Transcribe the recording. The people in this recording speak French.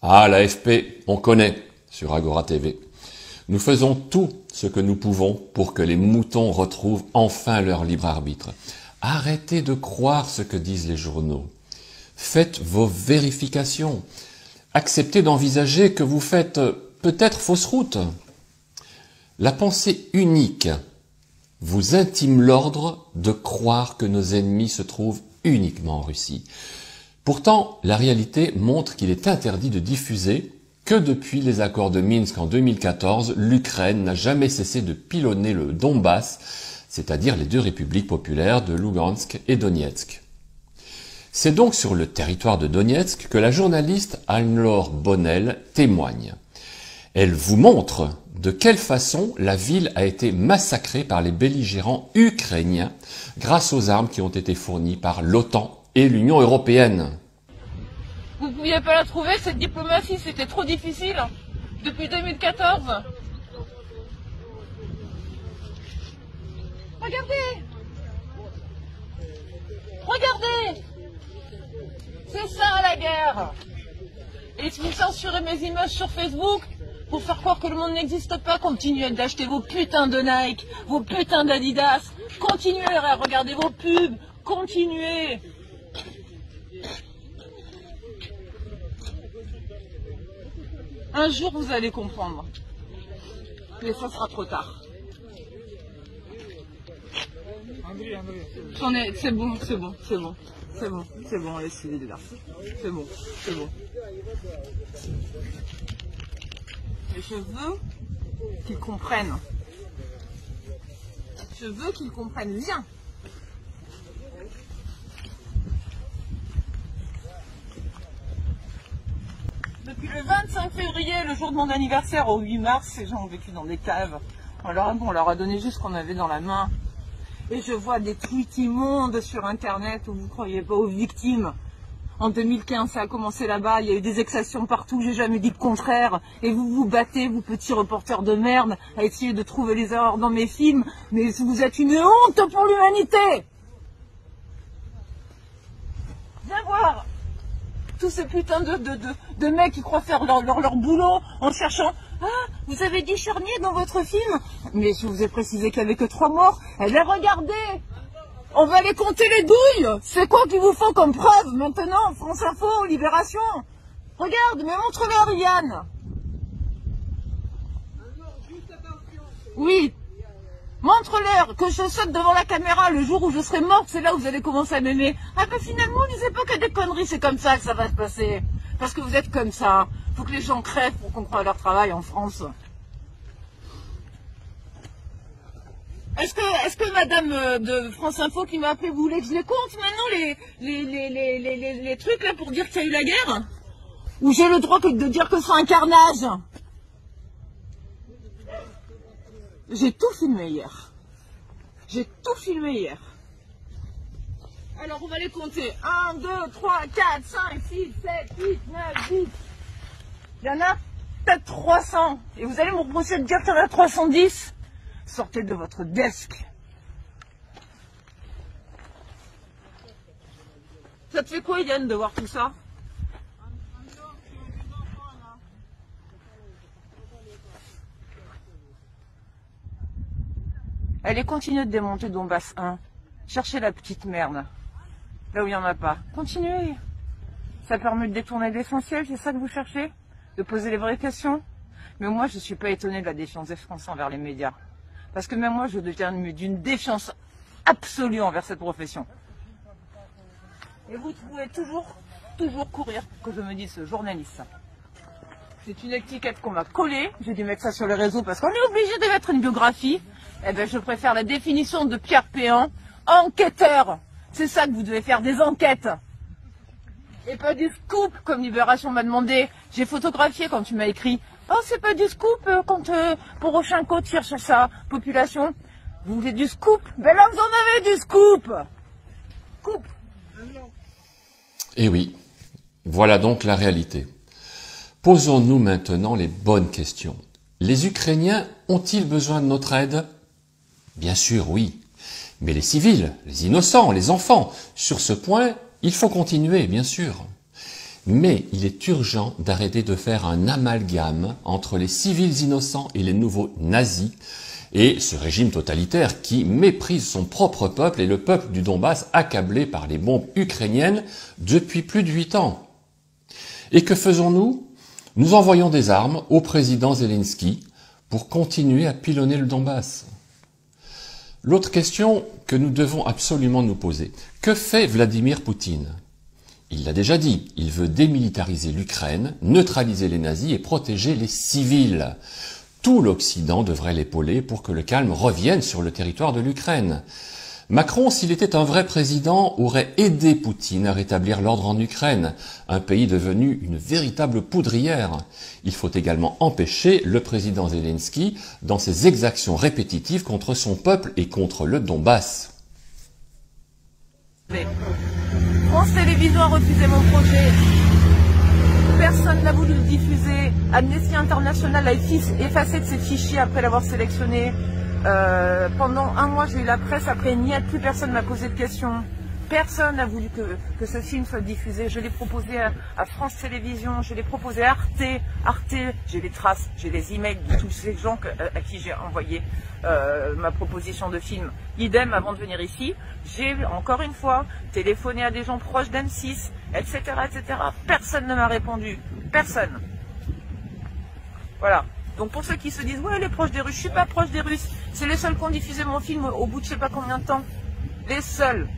Ah, l'AFP, on connaît sur Agora TV. Nous faisons tout ce que nous pouvons pour que les moutons retrouvent enfin leur libre arbitre. Arrêtez de croire ce que disent les journaux. Faites vos vérifications. Acceptez d'envisager que vous faites peut-être fausse route. La pensée unique vous intime l'ordre de croire que nos ennemis se trouvent uniquement en Russie. Pourtant, la réalité montre qu'il est interdit de diffuser que depuis les accords de Minsk en 2014, l'Ukraine n'a jamais cessé de pilonner le Donbass, c'est-à-dire les deux républiques populaires de Lugansk et Donetsk. C'est donc sur le territoire de Donetsk que la journaliste Anne-Laure Bonnel témoigne. Elle vous montre de quelle façon la ville a été massacrée par les belligérants ukrainiens grâce aux armes qui ont été fournies par l'OTAN et l'Union européenne. Vous ne pouviez pas la trouver, cette diplomatie, c'était trop difficile, depuis 2014. Regardez! Regardez! C'est ça la guerre! Et si vous censurez mes images sur Facebook, pour faire croire que le monde n'existe pas, continuez d'acheter vos putains de Nike, vos putains d'Adidas, continuez à regarder vos pubs, continuez! Un jour, vous allez comprendre. Mais ça sera trop tard. C'est bon, c'est bon, c'est bon. C'est bon, c'est bon, laissez-les là. C'est bon, c'est bon. Mais je veux qu'ils comprennent. Je veux qu'ils comprennent bien. Depuis le 25 février, le jour de mon anniversaire, au 8 mars, ces gens ont vécu dans des caves. On leur a donné juste ce qu'on avait dans la main. Et je vois des tweets immondes sur Internet où vous ne croyez pas aux victimes. En 2015, ça a commencé là-bas, il y a eu des exactions partout, j'ai jamais dit le contraire. Et vous vous battez, vous petits reporters de merde, à essayer de trouver les erreurs dans mes films. Mais vous êtes une honte pour l'humanité. Viens voir tous ces putains de mecs qui croient faire leur boulot en cherchant « Ah, vous avez dit charnier dans votre film ?» Mais je vous ai précisé qu'il n'y avait que 3 morts. Eh bien, regardez, on va les compter les douilles. C'est quoi qu'il vous faut comme preuve maintenant? France Info, Libération. Regarde, mais montre-leur, Yann. Oui. Montre-leur que je saute devant la caméra le jour où je serai morte, c'est là où vous allez commencer à m'aimer. Ah ben finalement, ne disait pas que des conneries, c'est comme ça que ça va se passer. Parce que vous êtes comme ça. Faut que les gens crèvent pour qu'on croie à leur travail en France. Est-ce que madame de France Info qui m'a appelé, vous voulez que je les compte maintenant les trucs là pour dire qu'il y a eu la guerre? Ou j'ai le droit de dire que c'est un carnage? J'ai tout filmé hier. J'ai tout filmé hier. Alors on va les compter. 1, 2, 3, 4, 5, 6, 7, 8, 9, 10. Il y en a peut-être 300. Et vous allez me reprocher de dire qu'il y en a 310? Sortez de votre desk. Ça te fait quoi, Yann, de voir tout ça? Allez, continuez de démonter Donbass 1. Cherchez la petite merde. Là où il n'y en a pas. Continuez. Ça permet de détourner l'essentiel, c'est ça que vous cherchez? De poser les vraies questions? Mais moi, je ne suis pas étonnée de la défiance des Français envers les médias. Parce que même moi, je deviens d'une défiance absolue envers cette profession. Et vous pouvez toujours courir pour que je me dise ce journaliste. C'est une étiquette qu'on m'a collée. J'ai dû mettre ça sur les réseaux parce qu'on est obligé de mettre une biographie. Eh bien, je préfère la définition de Pierre Péan, enquêteur. C'est ça que vous devez faire, des enquêtes. Et pas du scoop, comme Libération m'a demandé. J'ai photographié quand tu m'as écrit. Oh, c'est pas du scoop quand Poroshenko tire sur sa population. Vous voulez du scoop? Ben là, vous en avez du scoop. Scoop. Eh oui, voilà donc la réalité. Posons-nous maintenant les bonnes questions. Les Ukrainiens ont-ils besoin de notre aide? Bien sûr, oui. Mais les civils, les innocents, les enfants, sur ce point, il faut continuer, bien sûr. Mais il est urgent d'arrêter de faire un amalgame entre les civils innocents et les nouveaux nazis, et ce régime totalitaire qui méprise son propre peuple et le peuple du Donbass accablé par les bombes ukrainiennes depuis plus de 8 ans. Et que faisons-nous? Nous envoyons des armes au président Zelensky pour continuer à pilonner le Donbass. L'autre question que nous devons absolument nous poser, que fait Vladimir Poutine? Il l'a déjà dit, il veut démilitariser l'Ukraine, neutraliser les nazis et protéger les civils. Tout l'Occident devrait l'épauler pour que le calme revienne sur le territoire de l'Ukraine. Macron, s'il était un vrai président, aurait aidé Poutine à rétablir l'ordre en Ukraine, un pays devenu une véritable poudrière. Il faut également empêcher le président Zelensky dans ses exactions répétitives contre son peuple et contre le Donbass. France Télévisions a refusé mon projet. Personne n'a voulu le diffuser. Amnesty International a effacé de ses fichiers après l'avoir sélectionné. Pendant un mois, j'ai eu la presse. Après, plus personne m'a posé de questions. Personne n'a voulu que ce film soit diffusé. Je l'ai proposé à France Télévisions, je l'ai proposé à Arte, j'ai les traces, j'ai les emails de tous ces gens à qui j'ai envoyé ma proposition de film. Idem, avant de venir ici, j'ai encore une fois téléphoné à des gens proches d'M6, etc., etc. Personne ne m'a répondu. Personne. Voilà. Donc pour ceux qui se disent « Ouais, elle est proche des Russes », je suis pas proche des Russes. C'est les seuls qui ont diffusé mon film au bout de je sais pas combien de temps. Les seuls.